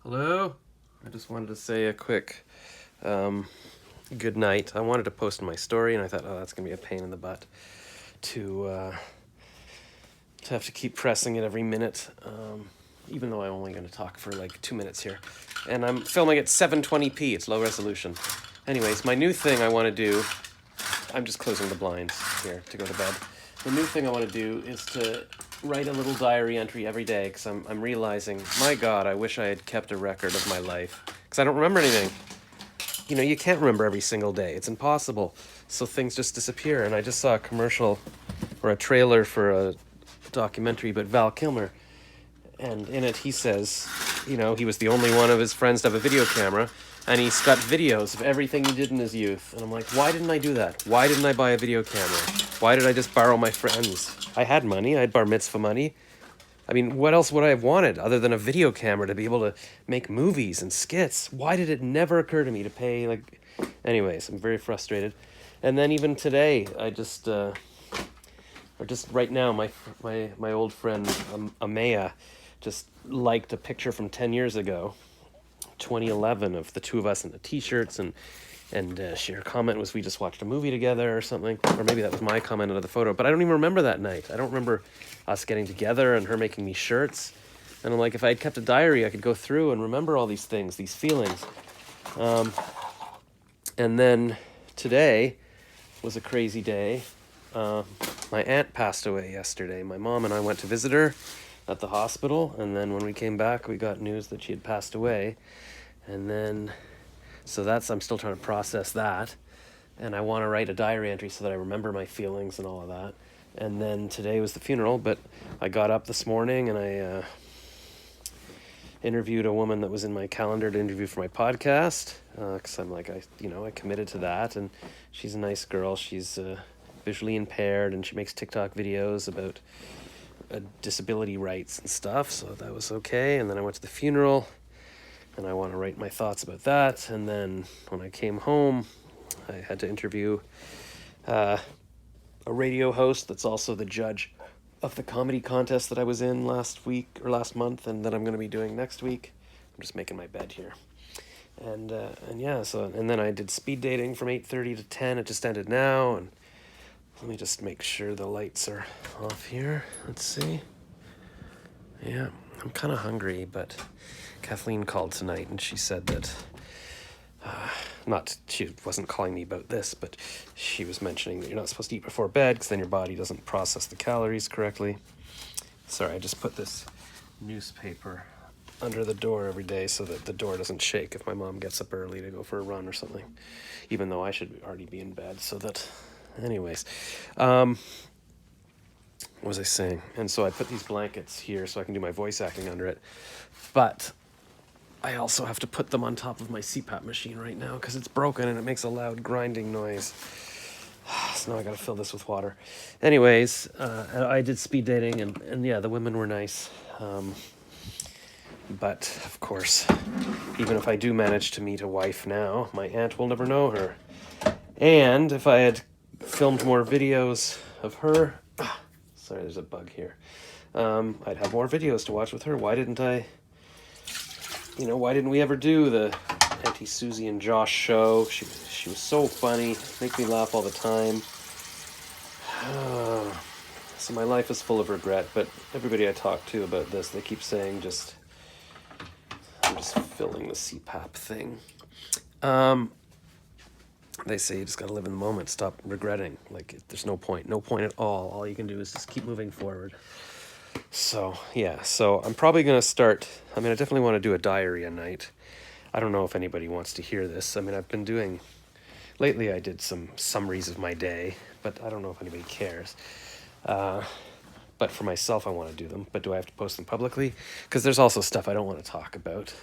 Hello? I just wanted to say a quick good night. I wanted to post my story, and I thought, oh, that's going to be a pain in the butt to have to keep pressing it every minute, even though I'm only going to talk for like 2 minutes here. And I'm filming at 720p. It's low resolution. Anyways, my new thing I want to do, I'm just closing the blinds here to go to bed. The new thing I want to do is to write a little diary entry every day, because I'm realizing, my God, I wish I had kept a record of my life, because I don't remember anything. You know, you can't remember every single day. It's impossible. So things just disappear. And I just saw a commercial or a trailer for a documentary about Val Kilmer. And in it, he says, you know, he was the only one of his friends to have a video camera. And he's got videos of everything he did in his youth. And I'm like, why didn't I do that? Why didn't I buy a video camera? Why did I just borrow my friends? I had money. I had bar mitzvah money. I mean, what else would I have wanted other than a video camera to be able to make movies and skits? Why did it never occur to me to pay, like... Anyways, I'm very frustrated. And then even today, I just... or just right now, my old friend, Amaya, just liked a picture from 10 years ago, 2011, of the two of us in the t-shirts, and her comment was we just watched a movie together or something, or maybe that was my comment under the photo, but I don't even remember that night. I don't remember us getting together and her making me shirts. And I'm like, if I had kept a diary, I could go through and remember all these things, these feelings. And then today was a crazy day. My aunt passed away yesterday. My mom and I went to visit her at the hospital, and then when we came back, we got news that she had passed away. And then, so I'm still trying to process that. And I want to write a diary entry so that I remember my feelings and all of that. And then today was the funeral, but I got up this morning and I interviewed a woman that was in my calendar to interview for my podcast, because I'm like, I committed to that, and she's a nice girl. She's visually impaired, and she makes TikTok videos about disability rights and stuff, so that was okay. And then I went to the funeral, and I want to write my thoughts about that. And then when I came home, I had to interview a radio host that's also the judge of the comedy contest that I was in last month, and that I'm going to be doing next week. I'm just making my bed here. And then I did speed dating from 8:30 to 10. It just ended now, and let me just make sure the lights are off here. Let's see. Yeah, I'm kind of hungry, but Kathleen called tonight, and she said that she wasn't calling me about this, but she was mentioning that you're not supposed to eat before bed because then your body doesn't process the calories correctly. Sorry, I just put this newspaper under the door every day so that the door doesn't shake if my mom gets up early to go for a run or something, even though I should already be in bed. So that, anyways, what was I saying? And so I put these blankets here so I can do my voice acting under it, but I also have to put them on top of my CPAP machine right now because it's broken and it makes a loud grinding noise. So now I gotta fill this with water. Anyways, I did speed dating, and yeah, the women were nice. But of course, even if I do manage to meet a wife now, my aunt will never know her. And if I had filmed more videos of her, sorry, there's a bug here. I'd have more videos to watch with her. Why didn't we ever do the Auntie Susie and Josh show? She was so funny, make me laugh all the time. So my life is full of regret, but everybody I talk to about this, they keep saying I'm just filling the CPAP thing. They say you just gotta live in the moment, stop regretting. Like, there's no point at all. All you can do is just keep moving forward. So, yeah, I'm probably going to start, I definitely want to do a diary a night. I don't know if anybody wants to hear this. Lately I did some summaries of my day, but I don't know if anybody cares. But for myself, I want to do them. But do I have to post them publicly? Because there's also stuff I don't want to talk about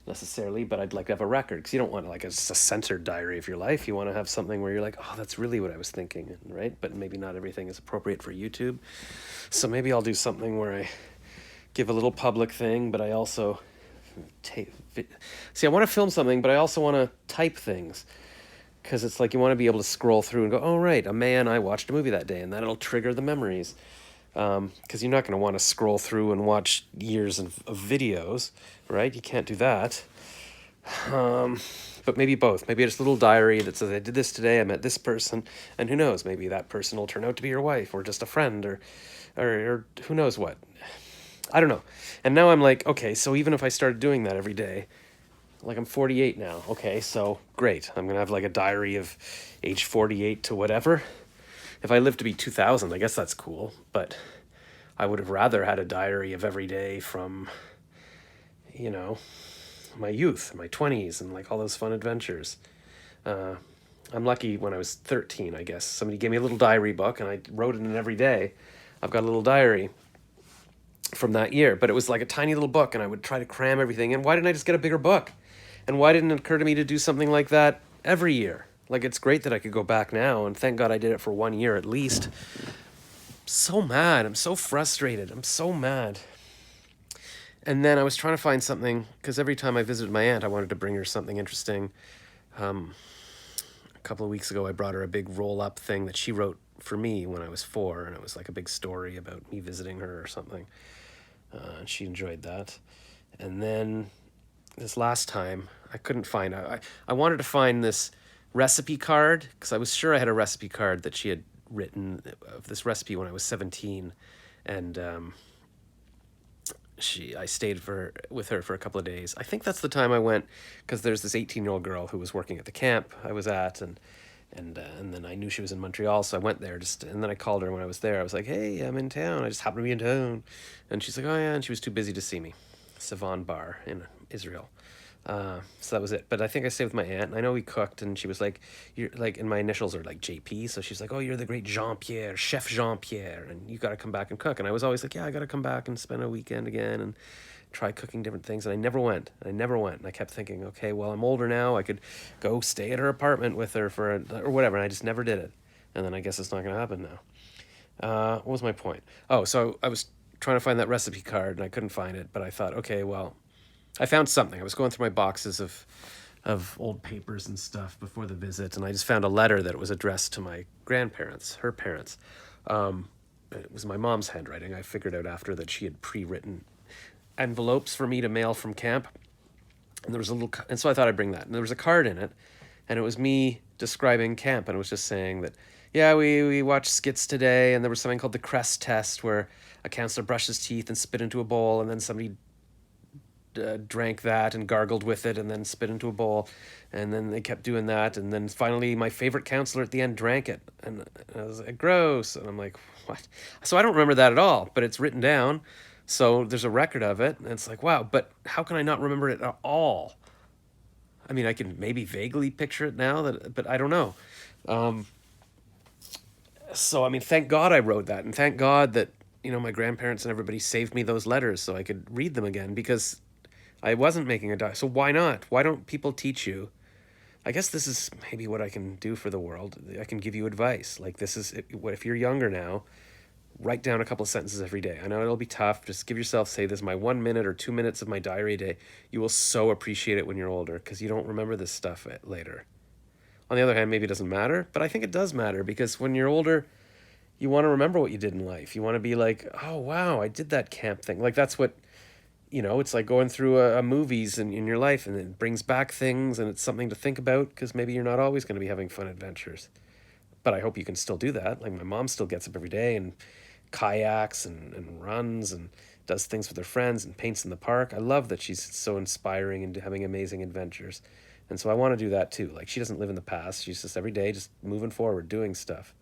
necessarily, but I'd like to have a record, because you don't want a censored diary of your life. You want to have something where you're like, oh, that's really what I was thinking, right? But maybe not everything is appropriate for YouTube. So maybe I'll do something where I give a little public thing, but I also I want to film something, but I also want to type things, because it's like you want to be able to scroll through and go, oh, right, Amaya and I watched a movie that day, and that'll trigger the memories. Because you're not going to want to scroll through and watch years of videos, right? You can't do that. But maybe both. Maybe just a little diary that says, I did this today, I met this person, and who knows, maybe that person will turn out to be your wife or just a friend or who knows what. I don't know. And now I'm like, okay, so even if I started doing that every day, like I'm 48 now, okay, so great. I'm going to have like a diary of age 48 to whatever. If I live to be 2000, I guess that's cool, but I would have rather had a diary of every day from, you know, my youth, my 20s, and like all those fun adventures. I'm lucky when I was 13, I guess. Somebody gave me a little diary book and I wrote it in every day. I've got a little diary from that year, but it was like a tiny little book and I would try to cram everything in. Why didn't I just get a bigger book? And why didn't it occur to me to do something like that every year? Like, it's great that I could go back now, and thank God I did it for 1 year at least. So mad. I'm so frustrated. I'm so mad. And then I was trying to find something, because every time I visited my aunt, I wanted to bring her something interesting. A couple of weeks ago, I brought her a big roll-up thing that she wrote for me when I was 4, and it was like a big story about me visiting her or something. And she enjoyed that. And then this last time, I couldn't find. I wanted to find this recipe card because I was sure I had a recipe card that she had written of this recipe when I was 17, and I stayed with her for a couple of days. I think that's the time I went because there's this 18-year-old girl who was working at the camp I was at, and then I knew she was in Montreal, so I went there and then I called her when I was there. I was like, hey, I'm in town. I just happened to be in town, and she's like, oh yeah, and she was too busy to see me. Savan Bar in Israel. So that was it. But I think I stayed with my aunt, and I know we cooked, and she was like, "You're like," and my initials are like JP, so she's like, "Oh, you're the great Jean Pierre, Chef Jean Pierre, and you got to come back and cook." And I was always like, "Yeah, I got to come back and spend a weekend again and try cooking different things." And I never went. And I kept thinking, okay, well, I'm older now. I could go stay at her apartment with her or whatever. And I just never did it. And then I guess it's not going to happen now. What was my point? Oh, so I was trying to find that recipe card, and I couldn't find it. But I thought, okay, well, I found something. I was going through my boxes of old papers and stuff before the visit, and I just found a letter that was addressed to my grandparents, her parents. It was my mom's handwriting. I figured out after that she had pre-written envelopes for me to mail from camp, and there was and so I thought I'd bring that. And there was a card in it, and it was me describing camp, and it was just saying that, yeah, we watched skits today, and there was something called the Crest test, where a counselor brushed his teeth and spit into a bowl, and then somebody drank that and gargled with it and then spit into a bowl, and then they kept doing that, and then finally my favorite counselor at the end drank it, and I was like, gross. And I'm like, what? So I don't remember that at all, but it's written down, so there's a record of it, and it's like, wow, but how can I not remember it at all? I mean, I can maybe vaguely picture it now, but I don't know. So I mean, thank God I wrote that, and thank God that, my grandparents and everybody saved me those letters so I could read them again, because I wasn't making a diet. So why not? Why don't people teach you? I guess this is maybe what I can do for the world. I can give you advice. Like, this is what if you're younger now, write down a couple of sentences every day. I know it'll be tough. Just give yourself, say, this is my 1 minute or 2 minutes of my diary a day. You will so appreciate it when you're older, because you don't remember this stuff later. On the other hand, maybe it doesn't matter, but I think it does matter, because when you're older, you want to remember what you did in life. You want to be like, oh, wow, I did that camp thing. Like, that's what, it's like going through a movies in your life, and it brings back things, and it's something to think about, because maybe you're not always going to be having fun adventures. But I hope you can still do that. Like, my mom still gets up every day and kayaks and runs and does things with her friends and paints in the park. I love that she's so inspiring and having amazing adventures. And so I want to do that too. Like, she doesn't live in the past. She's just every day just moving forward, doing stuff.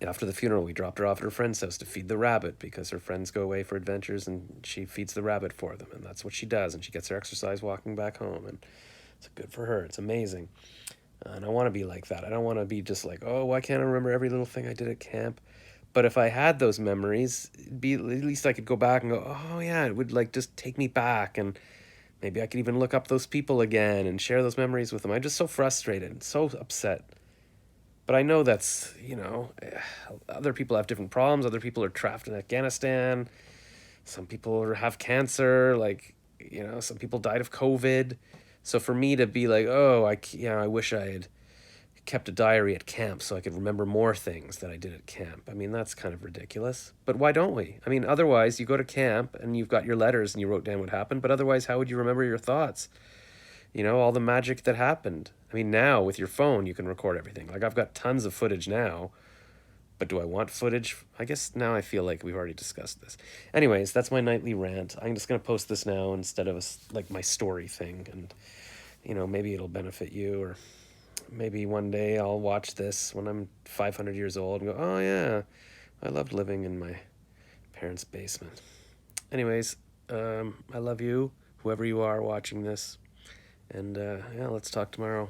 After the funeral, we dropped her off at her friend's house to feed the rabbit, because her friends go away for adventures and she feeds the rabbit for them. And that's what she does. And she gets her exercise walking back home. And it's good for her. It's amazing. And I want to be like that. I don't want to be just like, oh, why can't I remember every little thing I did at camp? But if I had those memories, at least I could go back and go, oh, yeah, it would like just take me back. And maybe I could even look up those people again and share those memories with them. I'm just so frustrated and so upset. But I know that's, other people have different problems. Other people are trapped in Afghanistan. Some people have cancer. Like, some people died of COVID. So for me to be like, oh, I wish I had kept a diary at camp so I could remember more things that I did at camp. I mean, that's kind of ridiculous. But why don't we? I mean, otherwise, you go to camp and you've got your letters and you wrote down what happened, but otherwise, how would you remember your thoughts? You know, all the magic that happened. I mean, now with your phone, you can record everything. Like, I've got tons of footage now, but do I want footage? I guess now I feel like we've already discussed this. Anyways, that's my nightly rant. I'm just going to post this now instead of like my story thing. And, you know, maybe it'll benefit you, or maybe one day I'll watch this when I'm 500 years old and go, oh yeah, I loved living in my parents' basement. Anyways, I love you, whoever you are watching this. And yeah, let's talk tomorrow.